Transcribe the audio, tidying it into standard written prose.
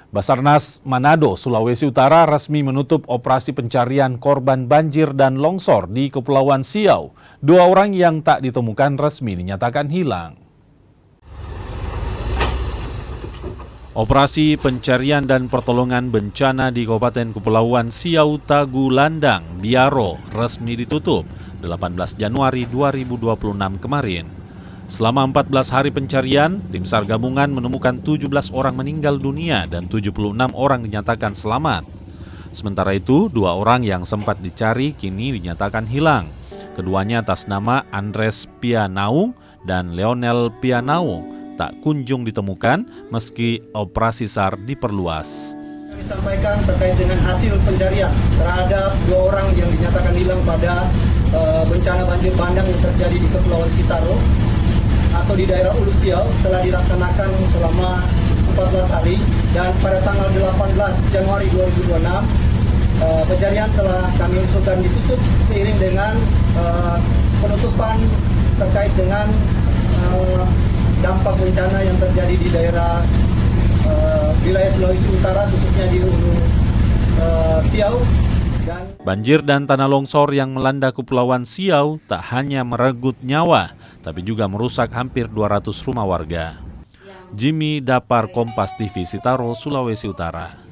Basarnas Manado, Sulawesi Utara resmi menutup operasi pencarian korban banjir dan longsor di Kepulauan Siau. 2 orang yang tak ditemukan resmi dinyatakan hilang. Operasi pencarian dan pertolongan bencana di Kabupaten Kepulauan Siau Tagulandang, Biaro, resmi ditutup 18 Januari 2026 kemarin. Selama 14 hari pencarian, tim SAR gabungan menemukan 17 orang meninggal dunia dan 76 orang dinyatakan selamat. Sementara itu, 2 orang yang sempat dicari kini dinyatakan hilang. Keduanya atas nama Andres Pianaung dan Leonel Pianaung tak kunjung ditemukan meski operasi SAR diperluas. Kami sampaikan terkait dengan hasil pencarian terhadap 2 orang yang dinyatakan hilang pada bencana banjir bandang yang terjadi di Kepulauan Sitaro atau di daerah Ulu Siau telah dilaksanakan selama 14 hari dan pada tanggal 18 Januari 2026 pencarian telah kami usulkan ditutup seiring dengan penutupan terkait dengan dampak bencana yang terjadi di daerah wilayah Sulawesi Utara khususnya di Ulu Siau. Banjir dan tanah longsor yang melanda Kepulauan Siau tak hanya merenggut nyawa, tapi juga merusak hampir 200 rumah warga. Jimmy Dapar, Kompas TV, Sitaro, Sulawesi Utara.